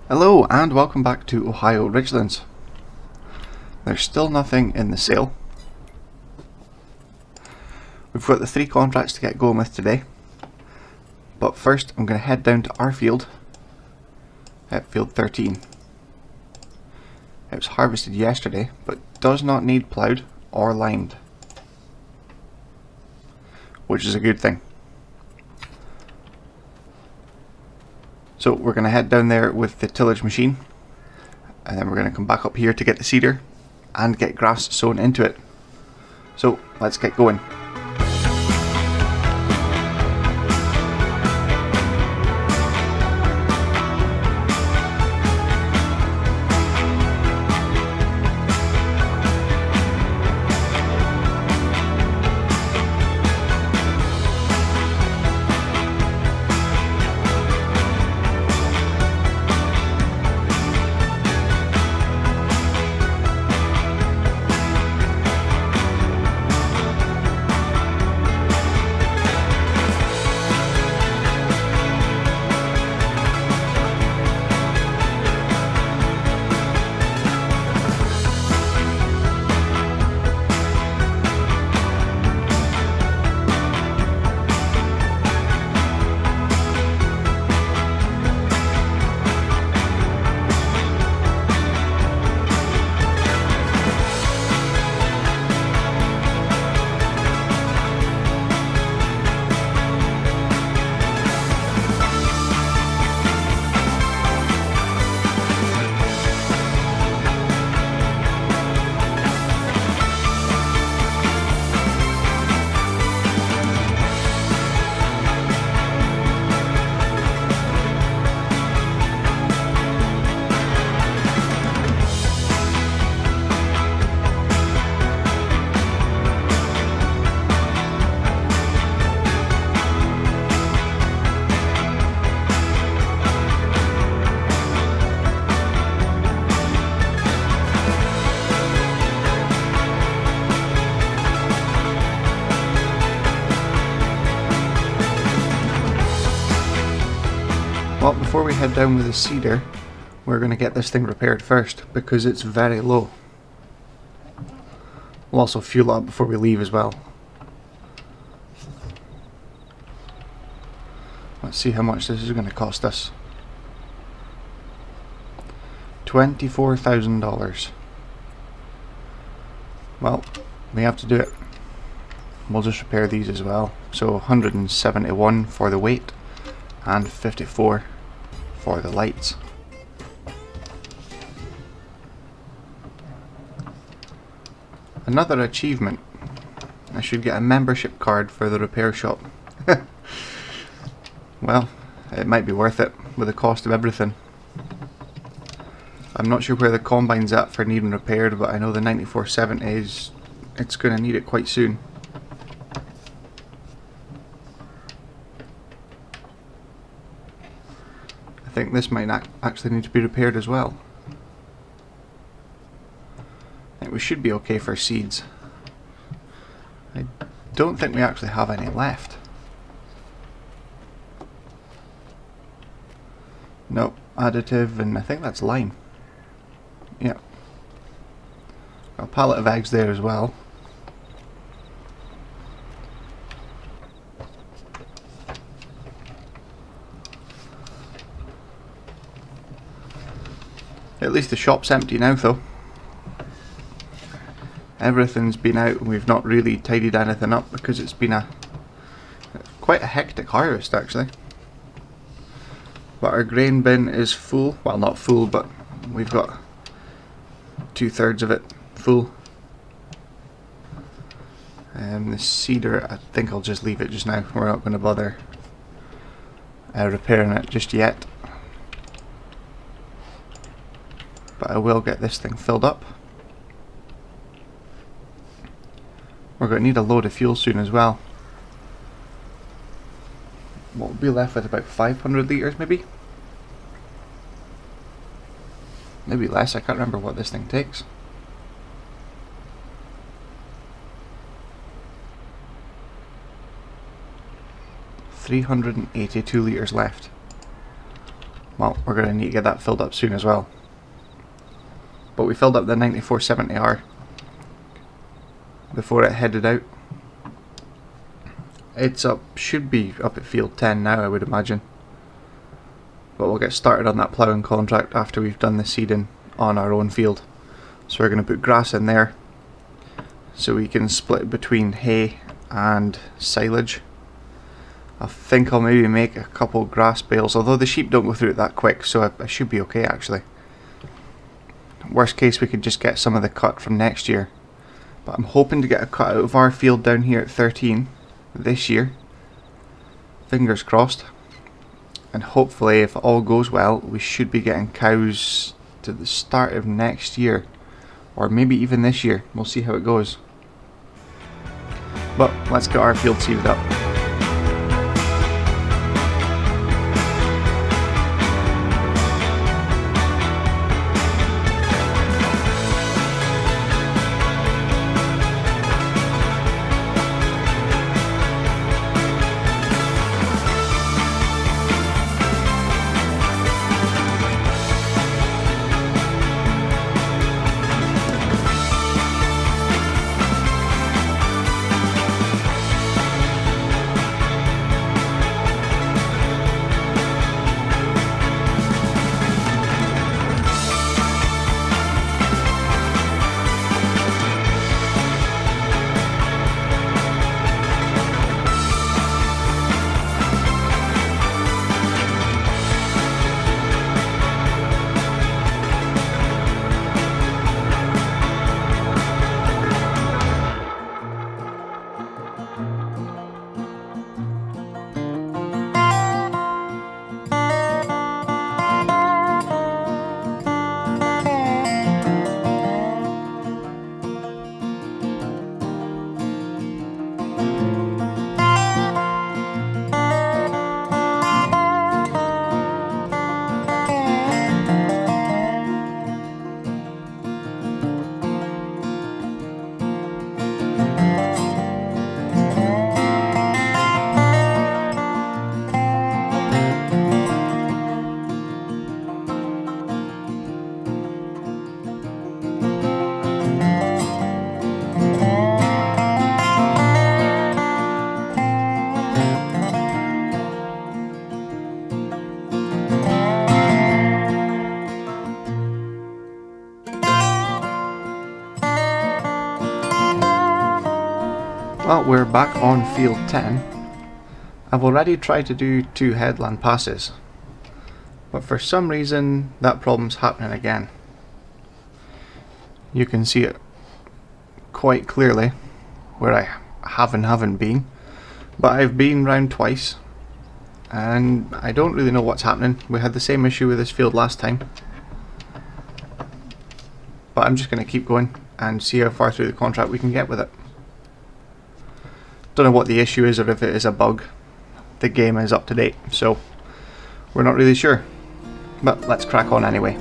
Hello and welcome back to Ohio Richlands. There's still nothing in the sale. We've got the 3 contracts to get going with today. But first I'm going to head down to our field at field 13. It was harvested yesterday but does not need ploughed or limed, which is a good thing. So we're going to head down there with the tillage machine, and then we're going to come back up here to get the seeder and get grass sown into it. So let's get going. Well, before we head down with the seeder, we're going to get this thing repaired first because it's very low. We'll also fuel it up before we leave as well. Let's see how much this is going to cost us. $24,000. Well, we have to do it. We'll just repair these as well. So 171 for the weight and 54 for the lights. Another achievement. I should get a membership card for the repair shop. Well, it might be worth it with the cost of everything. I'm not sure where the combine's at for needing repaired, but I know the 9470 is, it's going to need it quite soon. I think this might actually need to be repaired as well. I think we should be okay for seeds. I don't think we actually have any left. Nope, additive, and I think that's lime. Yep. Got a pallet of eggs there as well. At least the shop's empty now though. Everything's been out and we've not really tidied anything up because it's been quite a hectic harvest actually. But our grain bin is full. Well, not full, but we've got 2/3 of it full. And the seeder, I think I'll just leave it just now. We're not going to bother repairing it just yet. But I will get this thing filled up. We're going to need a load of fuel soon as well. We'll be left with about 500 litres maybe? Maybe less, I can't remember what this thing takes. 382 litres left. well, we're going to need to get that filled up soon as well. But we filled up the 9470R before it headed out. It's up, should be up at field 10 now, I would imagine. But we'll get started on that ploughing contract after we've done the seeding on our own field. So we're going to put grass in there so we can split between hay and silage. I think I'll maybe make a couple grass bales, although the sheep don't go through it that quick, so I should be okay actually. Worst case, we could just get some of the cut from next year. But I'm hoping to get a cut out of our field down here at 13 this year. Fingers crossed. And hopefully, if all goes well, we should be getting cows to the start of next year. Or maybe even this year. We'll see how it goes. But let's get our field seeded up. Well, we're back on field 10. I've already tried to do 2 headland passes, but for some reason that problem's happening again. You can see it quite clearly where I haven't been, but I've been round twice and I don't really know what's happening. We had the same issue with this field last time, but I'm just going to keep going and see how far through the contract we can get with it. Don't know what the issue is or if it is a bug. The game is up to date, so we're not really sure. But let's crack on anyway.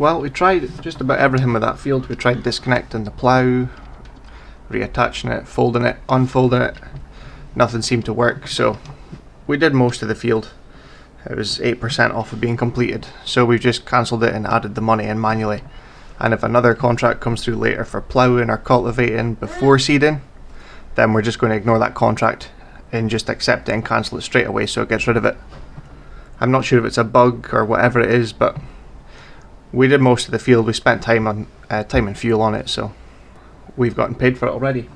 Well, we tried just about everything with that field. We tried disconnecting the plough, reattaching it, folding it, unfolding it. Nothing seemed to work, so we did most of the field. It was 8% off of being completed, so we've just cancelled it and added the money in manually. And if another contract comes through later for ploughing or cultivating before seeding, then we're just going to ignore that contract and just accept it and cancel it straight away so it gets rid of it. I'm not sure if it's a bug or whatever it is, but we did most of the field. We spent time and fuel on it, so we've gotten paid for it already.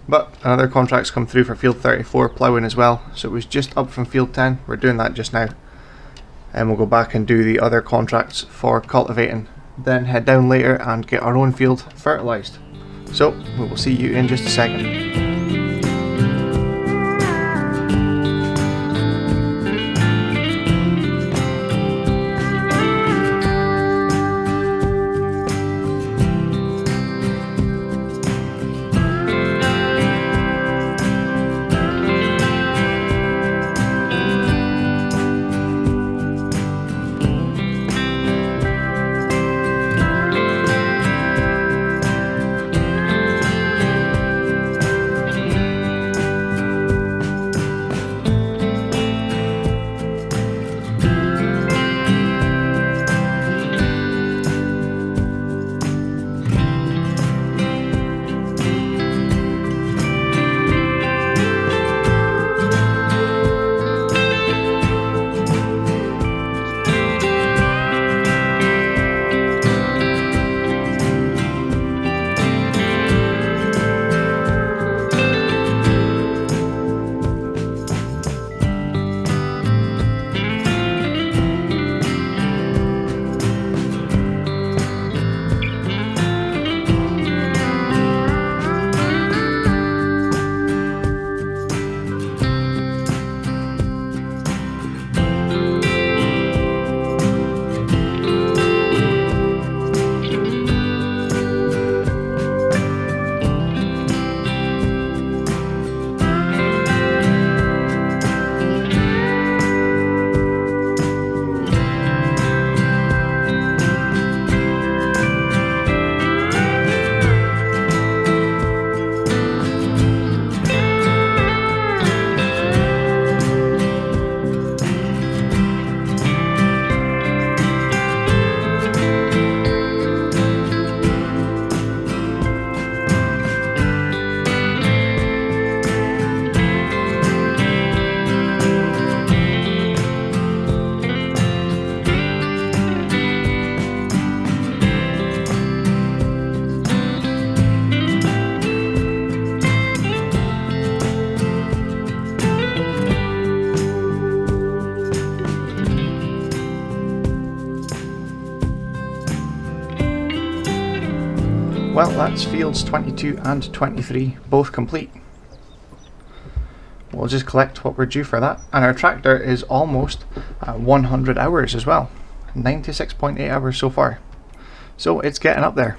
But another contract's come through for field 34 ploughing as well, so it was just up from field 10. We're doing that just now, and we'll go back and do the other contracts for cultivating, then head down later and get our own field fertilized. So we will see you in just a second. Well, that's fields 22 and 23 both complete. We'll just collect what we're due for that, and our tractor is almost 100 hours as well, 96.8 hours so far, so it's getting up there.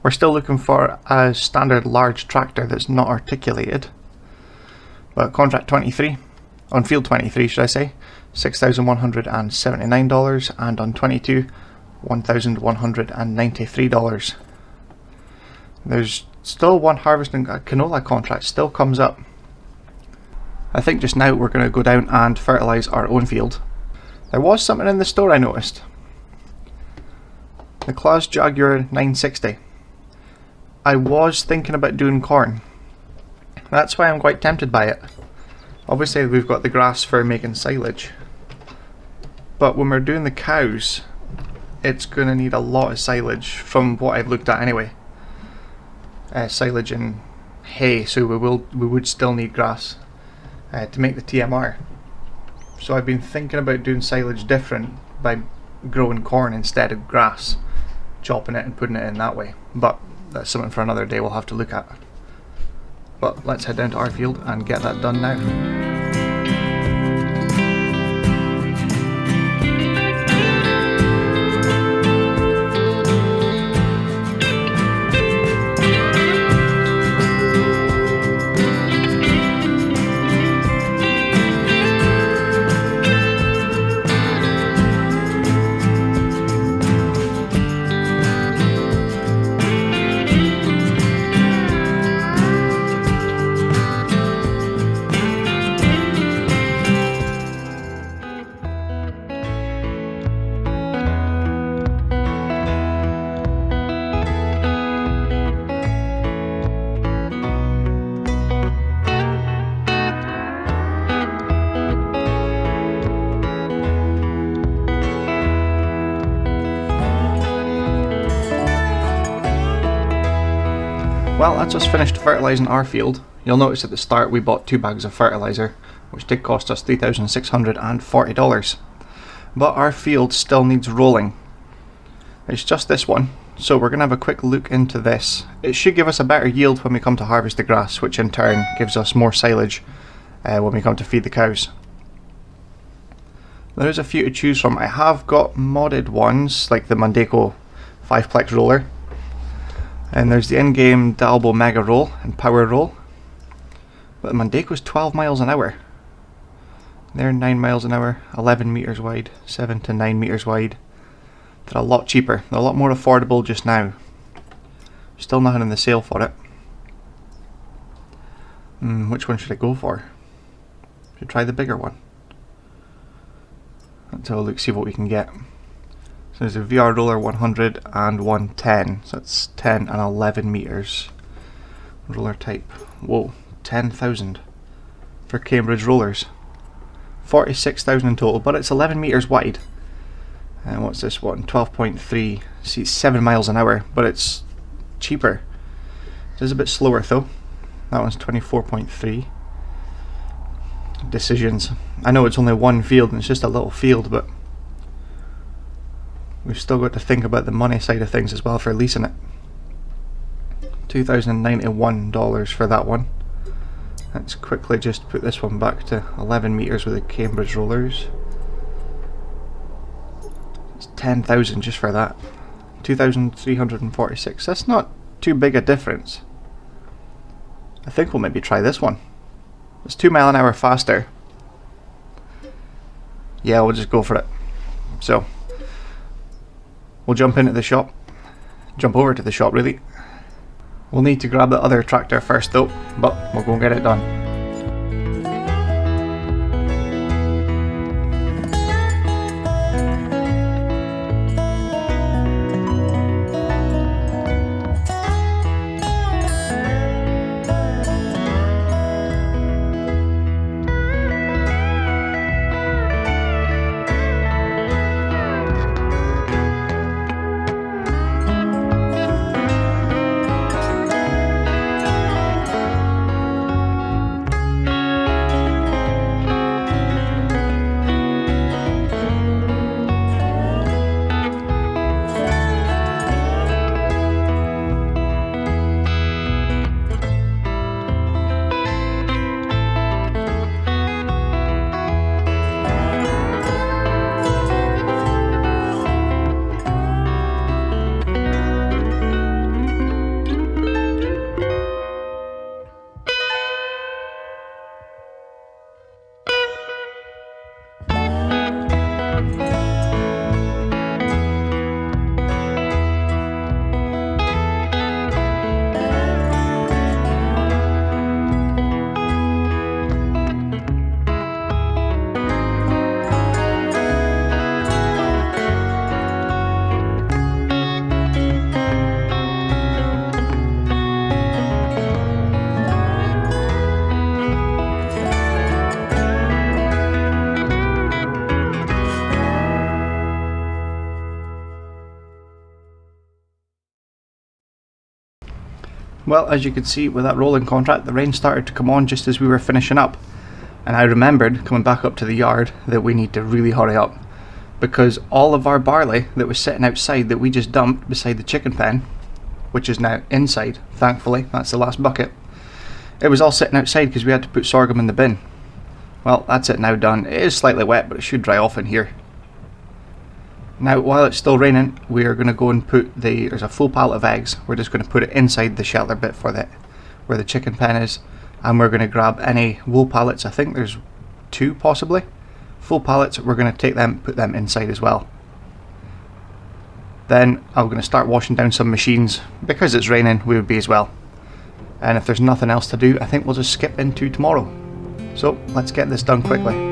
We're still looking for a standard large tractor that's not articulated, but contract 23, on field 23 should I say, $6,179, and on 22 $1,193. There's still one harvesting canola contract still comes up. I think just now we're going to go down and fertilise our own field. There was something in the store I noticed. The Claas Jaguar 960. I was thinking about doing corn. That's why I'm quite tempted by it. Obviously we've got the grass for making silage, but when we're doing the cows, it's going to need a lot of silage from what I've looked at anyway. Silage and hay, so we would still need grass to make the TMR. So I've been thinking about doing silage different by growing corn instead of grass, chopping it and putting it in that way. But that's something for another day we'll have to look at. But let's head down to our field and get that done now. Well, that's us finished fertilising our field. You'll notice at the start we bought 2 bags of fertiliser, which did cost us $3,640. But our field still needs rolling. It's just this one, so we're going to have a quick look into this. It should give us a better yield when we come to harvest the grass, which in turn gives us more silage when we come to feed the cows. There is a few to choose from. I have got modded ones, like the Mondeco 5-plex roller. And there's the in-game Dalbo Mega Roll and Power Roll. But the Mondeco's 12 miles an hour. They're 9 miles an hour, 11 metres wide, 7 to 9 metres wide. They're a lot cheaper, they're a lot more affordable just now. Still nothing in the sale for it. Which one should I go for? Should I try the bigger one? Let's have a look, see what we can get. So there's a VR roller 100 and 110, so that's 10 and 11 metres. Roller type, whoa, 10,000 for Cambridge rollers. 46,000 in total, but it's 11 metres wide. And what's this one? 12.3, see 7 miles an hour, but it's cheaper. It is a bit slower though. That one's 24.3. Decisions. I know it's only one field and it's just a little field, but we've still got to think about the money side of things as well for leasing it. $2,091 for that one. Let's quickly just put this one back to 11 metres with the Cambridge rollers. It's 10,000 just for that. 2,346. That's not too big a difference. I think we'll maybe try this one. It's 2 mile an hour faster. Yeah, we'll just go for it. So, we'll jump into the shop. Jump over to the shop, really. We'll need to grab the other tractor first though, but we'll go and get it done. Well, as you can see with that rolling contract, the rain started to come on just as we were finishing up. And I remembered, coming back up to the yard, that we need to really hurry up. Because all of our barley that was sitting outside that we just dumped beside the chicken pen, which is now inside, thankfully, that's the last bucket. It was all sitting outside because we had to put sorghum in the bin. Well, that's it now done. It is slightly wet, but it should dry off in here. Now, while it's still raining, we are going to go and put there's a full pallet of eggs. We're just going to put it inside the shelter bit for where the chicken pen is. And we're going to grab any wool pallets. I think there's 2 possibly. Full pallets, we're going to take them, put them inside as well. Then I'm going to start washing down some machines. Because it's raining, we would be as well. And if there's nothing else to do, I think we'll just skip into tomorrow. So, let's get this done quickly.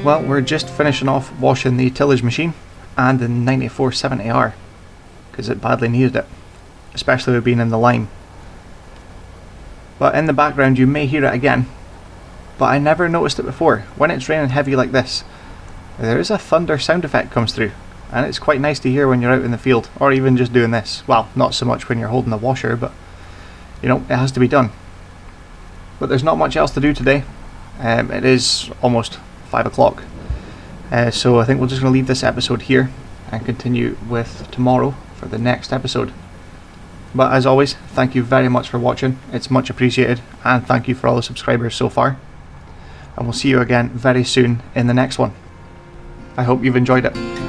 well, we're just finishing off washing the tillage machine and the 9470R because it badly needed it, especially with being in the line. But in the background you may hear it again, but I never noticed it before. When it's raining heavy like this, there is a thunder sound effect comes through, and it's quite nice to hear when you're out in the field, or even just doing this. Well, not so much when you're holding the washer, but you know, it has to be done. But there's not much else to do today. It is almost 5 o'clock, so I think we're just going to leave this episode here and continue with tomorrow for the next episode. But as always, thank you very much for watching, it's much appreciated, and thank you for all the subscribers so far, and we'll see you again very soon in the next one. I hope you've enjoyed it.